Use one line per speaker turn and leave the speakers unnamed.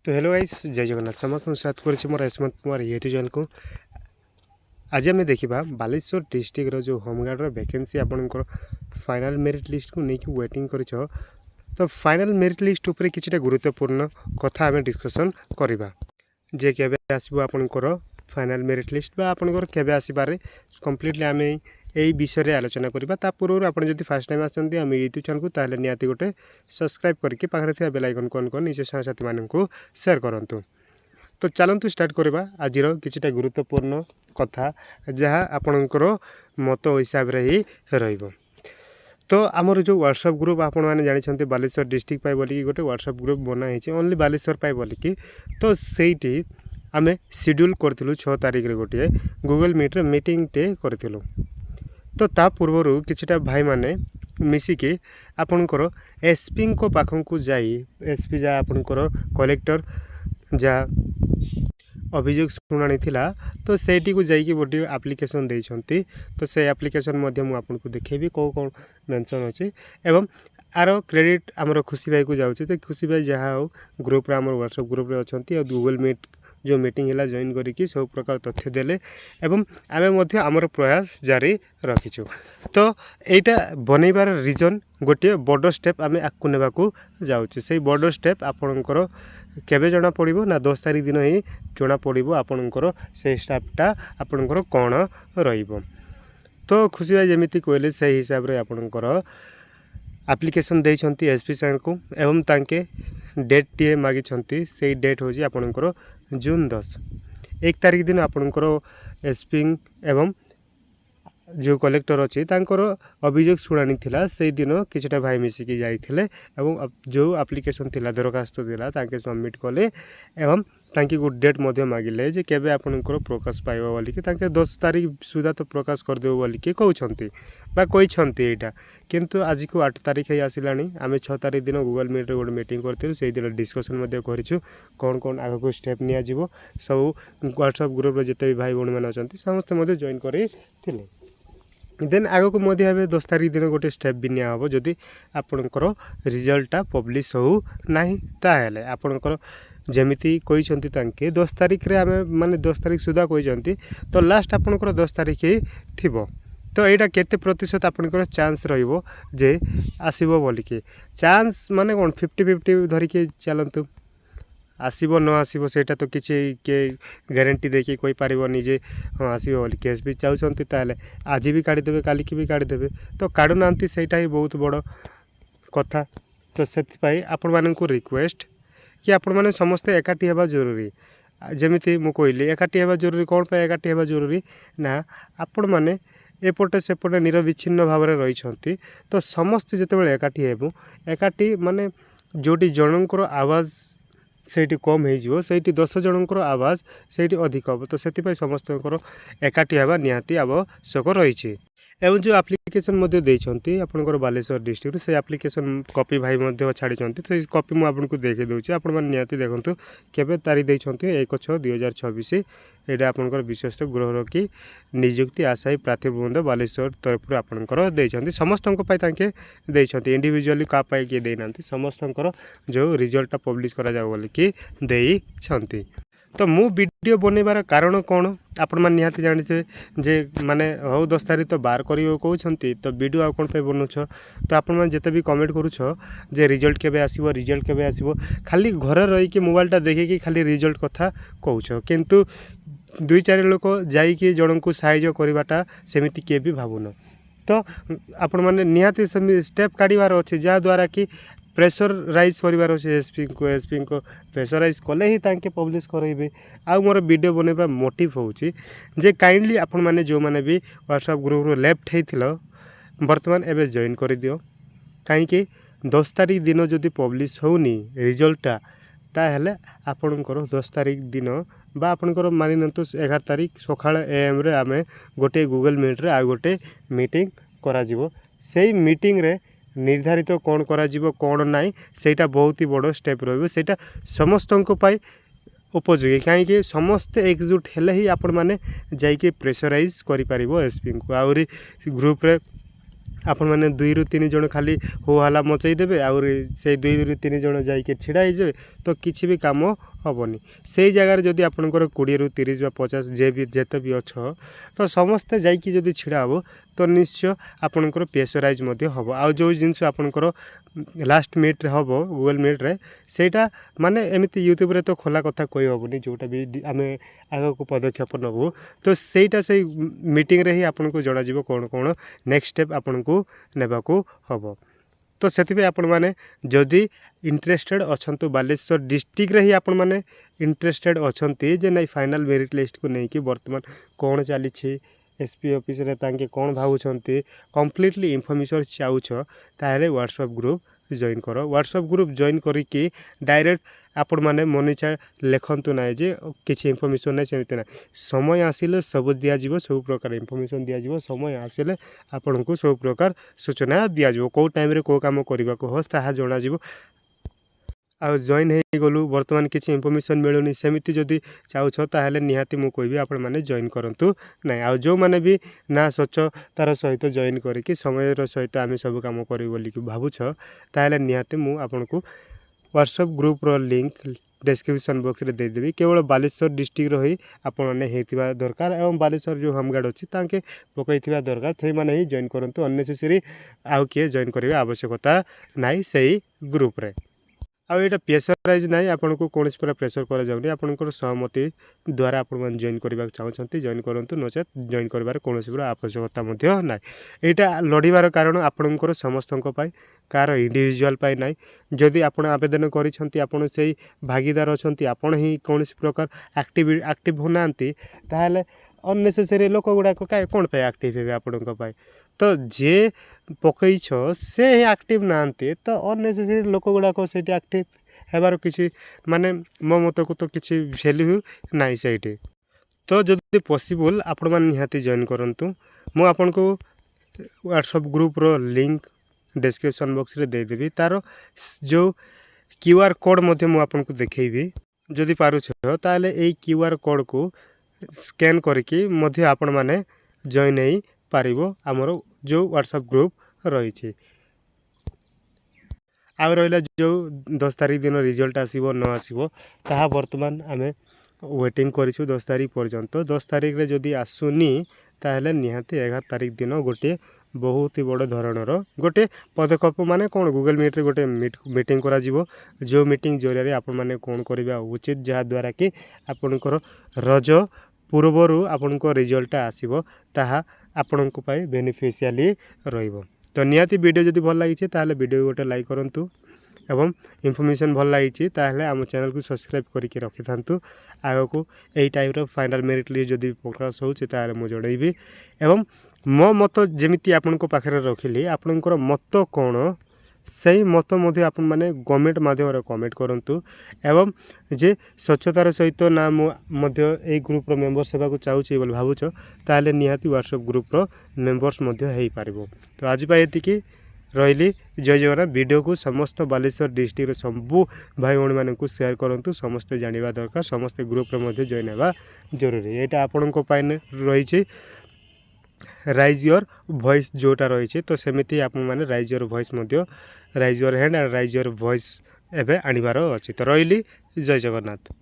तो hello guys जय जगन्नाथ समस्त साथ कर मोर यशवंत कुमार यूट्यूब चैनल को आज आम देखा बालेश्वर डिस्ट्रिक्ट जो होमगार्ड वैकेंसी आपंकर फाइनल मेरिट लिस्ट को लेकिन वेटिंग कर तो फाइनल मेरिट लिस्ट उपर किसी गुरुत्वपूर्ण कथा आम डिस्कसन करवा जे केबे आसबो आपनकर फाइनल मेरिट लिस्ट बा आपनकर केबे आसीबारे कंप्लीटली आम यही विषय में आलोचना करवा ता पूर्व आप जब फास्ट टाइम आसती आम यूट्यूब चैनल को ताहले निहाती गोटे सब्सक्राइब करके पाखे थी बेल आइकन को ऑन कर निज साथी मानू शेयर करूँ। तो चलतु स्टार्ट करवा आज किछिटा गुरुत्वपूर्ण कथा जहाँ आपणकर मत हिसाब से ही रहिबो। तो आमर जो व्हाट्सएप ग्रुप आपण मैंने जानते बालेश्वर डिस्ट्रिक्ट पाई बोलिकी गोटे व्हाट्सएप ग्रुप बनाई ओनली बालेश्वर पाई बोलिकी तो सेठी आमे शेड्यूल करथिलु 6 तारिख रे गोटे गूगल मीट रे मीटिंग टे करथिलु। तो ता पूर्व किछिटा भाई माने मिसिकी आपणकर एसपी को पाखन को जाई एसपी जा आपणकर कलेक्टर जा अभियोग शुणाणी थिला तो सेठी को जाइए गोटे एप्लिकेशन देइछंती। तो से एप्लिकेशन मध्य मु आपन को देखेबी कौन मेंशन अछि एवं आरो क्रेडिट आमर खुशी भाई को जाउछि। तो खुशी भाई जहाँ हो ग्रुप रे आमर व्हाट्सएप ग्रुप रे अछंती और गूगल मीट जो मीटिंग है जॉइन करिकी सब प्रकार तथ्य देले एवं आमे मध्य आमर प्रयास जारी रखिछु। तो एटा बनैबार रीजन गोटे बड़ स्टेप आमे आकु नेबाकू जाउछु। से बड़ स्टेप आपणकर केबे जना पड़िबो ना 10 तारिख दिन ही जना पड़िबो आपणकर से स्टेपटा आपणकर कोन रहिबो। तो खुशी भाई जेमिति कहले से हिसाब रे आपणकर एप्लिकेशन देइछंती एसपी सर को एवं तांके डेट टी मागी से डेट होजी आपणकर जून 10 1 तारिख दिन आपणकर एसपी एवं जो कलेक्टर अच्छी तांकर अभियोग शुणानी थिला से दिन किछटा भाई मिसिकी जाइथिले एवं जो एप्लिकेशन थिला दरखास्त थिला तांके सबमिट कले एवं तांकी गो डेट मध्य मागिले जे केबे आपनकर प्रकाश पाइबो बोली कि तांके 10 तारिख सुधा तो प्रकाश कर देबो बोली कि कहउछंती बा कहिछंती एटा किंतु आज को 8 तारिख है आसिलानी आमे 6 तारिख दिन गूगल मीट रे गोटे मीटिंग करथिलु से दिन डिस्कशन मध्य करिछु कोन कोन आगो को स्टेप निया जिवो सब व्हाट्सएप ग्रुप रे जते भी भाई बहन माने अछंती समस्त मध्य जॉइन करि थिले। देन आगो को मध्य भाव 10 तारिख दिन गोटे स्टेप भी निया हम जदि आपणकर रिजल्टा पब्लिश हो नहीं ताहले आपणकर जमिति कहिसंती तांके 10 तारिख रे आमे माने 10 तारिख सुधा कहिसंती तो लास्ट आपणकर 10 तारिख ही थिबो। तो यहाँ केते प्रतिशत आपणकर चांस रहिबो जे आसीबो बोलिके चांस माने कोन 50-50 धरिके चलंतु आसब न आसब सेटा तो किसी के ग्यारंटी देखिए कोई पारिबनी जे हाँ आसब बोली केस भी चाहते ताले आज भी काढ़ीदेवे काली की भी काढ़ीदेवे तो काढ़ुना सेटा ही बहुत बड़ कथा। तो से आपण मानक रिक्वेस्ट कि आपण मैंने समस्ते एकाठी हवा जरूरी जमीती मु कहली एकाठी हवा जरूरी कौन पे एकाठी हवा जरूरी ना आपण मैंने एपटे सेपटे निरविच्छिन्न भाव में रही तो समस्ते जितेबाला एकाठी हेबु एकाठी माने जोटी जनकर आवाज़ सेठी कम हो सेठी 10 जनकर आवाज़ सेठी अधिक हम तो से समस्त एकाठी हवा निहाती आवश्यक रही। एवं जो एप्लिकेशन मध्य देइछंती आपनकर बालेश्वर डिस्ट्रिक्ट से एप्लिकेशन कॉपी भाई मध्य छाड़िछंती तो कॉपी मु आपनको देखि दउची आपण मन निहाती देखंतु केबे तारीख देइछंती 1/6/2026 एटा आपनकर विशेष गृह की नियुक्ति आशायी प्रार्थी बृंद बालेश्वर तरफ आपनकर देइछंती समस्तक पय तांके देइछंती इंडिविजुअली का पय के देइनांती समस्तकर जो रिजल्ट पब्लिश करा जाव बोली कि देइछंती। तो मु वीडियो बनैबार कारण कौन आपण मैंने निहाती जानते जे माने हो 10 तारीख तो बार कर कहते तो वीडियो आ कौन पे बनौछ तो आपण मैंने जिते भी कमेंट करुछ जे रिजल्ट केबे आसीबो रिजल्ट केबे आसीबो खाली घर रही कि मोबाइलटा देखिकी खाली रिजल्ट कथा कहूछ किंतु 2-4 लोक जाइए जन को साहाय्य करवाटा सेमिति किए भी भावुन। तो आपण मैंने निहाती स्टेप काढ़ार अच्छे जहाँद्वारा कि प्रेसराइज करार अच्छे एसपी को प्रेसराइज कले ही तांके पब्लिश करेबे। आ मोर वीडियो बनैबा मोटिव होची जे काइंडली आपण माने जो माने भी व्हाट्सएप ग्रुप रो लेफ्ट हेथिलो वर्तमान एबे जॉइन कर दियो कहीं 10 तारिख दिन जदि पब्लिश होनी रिजल्टटा ताहले आपणकर 10 तारिख दिन बा आपणकर मानि नंतु 11 तारिख सकाळ एएम रे आमे गोटे गूगल मीट रे आ गोटे मीटिंग करा जिवो सेही मीटिंग रे निर्धारित कौन करा जिवो कौन नाई सेटा बहुत ही बड़ स्टेप रहिबो सेटा समस्तक पाई उपयोगी कहीं समस्ते एकजुट हेले ही आपण माने जाइके प्रेसराइज करि पारिबो एसपी को आउरी ग्रुप रे आपण मैंने 2 ରୁ 3 जन खाली हो हल्ला मचाई देबे आउर से 2 ରୁ 3 जन जाइके छिड़ा हो तो किसी भी काम हेनी से जगार जदि आपंकर 20 ରୁ 30 बा 50 जे भी जेते भी अच्छ तो समस्ते जाइकी जदि छिड़ा हो तो निश्चय आपंकर प्रेसराइज हम आउ जो जिनस आपंकर लास्ट मीट हम गूगल मीट रे सेटा माने एमती यूट्यूब रे तो खोला कथा कही हेनी जोटा भी आम आग को पदक्षेप नबू तो सेटा से मीटिंग रे ही आपन को जणा जीवो कौन कौन नेक्स्ट स्टेप आपन को नेबा को हबो तो से आपण मैंने जदि इंटरेस्टेड अच्छा बालेश्वर डिस्ट्रिक्ट रे ही आपण मैंने इंटरेस्टेड अच्छा जे नहीं फाइनल मेरिट लिस्ट को लेकिन बर्तमान कौन चली एसपी ऑफिस रे तांके कौन भावुंट कम्प्लीटली इनफॉरमेशन चाहूछ ताहले व्हाट्सएप ग्रुप जॉइन करो व्हाट्सएप ग्रुप जॉइन करिकी डायरेक्ट आपण मैंने मनीचा लिखतु ना जे किसी इनफॉरमेशन ना सेमती ना समय आसिले सब दिज्व सब प्रकार इनफॉरमेशन दिज्व समय आसिले आपण को सब प्रकार सूचना दिज्व कौ टाइम रे कौ काम करने को हो ताहा जणाजिव आ जॉइन हो गलु बर्तमान किसी इनफॉरमेशन मिलूनी सेमती जदि चाहूछ ताहले निहाती मु कहबी आपण मैंने जॉइन करंतु ना आ जो मैंने भी ना स्वच्छतार सहित जॉइन करके समय सहित आम सब काम करी बोली भावुछ ताहले निहाती मु आपन को व्हाट्सएप ग्रुप रो लिंक डिस्क्रिप्शन बॉक्स रे देदेवी केवल बालेश्वर डिस्ट्रिक्ट रही आपण होता दरकार एवं बालेश्वर जो होमगार्ड अच्छी तांके पकईथिबा दरकार से मैंने ही जॉइन करंतु अननेसेसरी आउ किए जॉइन करने आवश्यकता नाई सही ग्रुप रे आउ ये प्रेसराइज ना आपन को कौन पूरा प्रेसर करा जाउनी आपनकर सहमति द्वारा आपण जॉइन करबा चाहते जॉइन करंतु नचेत जॉइन करिवार कौन पूरा आवश्यकता मध्य ना यहाँ लड़ार कारण आपणकर समस्त कार इंडिविजुअल पाई ना जदि आपण आवेदन कर से भागीदार अच्छा आपण ही कौन प्रकार एक्टिव होना ताहले अननेसेसरी लोक गुड़ाक कौन पे एक्टिव हे आपण तो जे पकईछ से एक्टिव नांती तो अननेसेसरी लोक गुड़ाक से एक्टिव हेबार किसी माने मो मत को तो किसी वैल्यू नाई से तो जदि पॉसिबल आपण मैंने निहाती जॉइन करंतु मु आपन को व्हाट्सएप ग्रुप रो लिंक डिस्क्रिप्शन बॉक्स रे दे देबी तार जो क्यूआर कोड मध्य मु आपन को देखैबी जदि पारुछ ताले एई क्यूआर कोड को स्कैन करके मध्य आपण माने जॉइन नहीं पारिबो हमरो जो व्हाट्सएप ग्रुप रही आ रहा जो 10 तारीख दिन रिजल्ट आसीबो न आसीबो ताहा वर्तमान आमे वेटिंग करिछु 10 तारीख पर्यंत 10 तारीख रे जदि आसुनी ताहले निहाती 11 तारीख दिन गोटे बहुत ही बड़ धरणर गोटे पदक्षेप माने कौन गूगल मीट रे गोटे मीटिंग करा जिवो जो मीटिंग जरिया आपण माने कौन करबा उचित जहा द्वारा कि आपनकर रज पूर्वर आपनको रिजल्ट आसीबो ताहा आपनको पाई बेनिफिशियली रहिबो तो निहाती वीडियो जदि भल लागिছে ताहले वीडियो गोटे लाइक करंतु एवं इनफॉरमेशन भल लागिছে ताहले आम चैनल को सब्सक्राइब करके रखि थांतु आगो को एई टाइप रो फाइनल मेरिट लिस्ट जदि प्रकाश होउছে ताहले मु जणैबी एवं मो मत जेमिति आपनको पाखरे रखिली आपनकर मत कोन सही मत मध्य आपण माने गवर्नमेंट माध्यम कमेंट करंतु एवं जे स्वच्छतार सहित ना मध्य ए ग्रुप रो मेंबर्स हेबा को चाहूची बोल भावुछ ताले निहाती व्हाट्सएप ग्रुप रो मेंबर्स मध्य हेई पारिबो तो आज पा एतिकी रही जय जगन्नाथ वीडियो को समस्त बालेश्वर डिस्ट्रिक्ट सबू भाई भाई मान को शेयर करंतु समस्ते जानिबा दरकार समस्ते ग्रुप रो मध्य जॉइन हेबा जरूरी एटा आपन को पाइन रही राइज योर वॉइस जोटा रही तो सेमती आप मैंने rise your voice rise your hand and rise your voice एवं आनिबार अच्छी तो रही जय जगन्नाथ।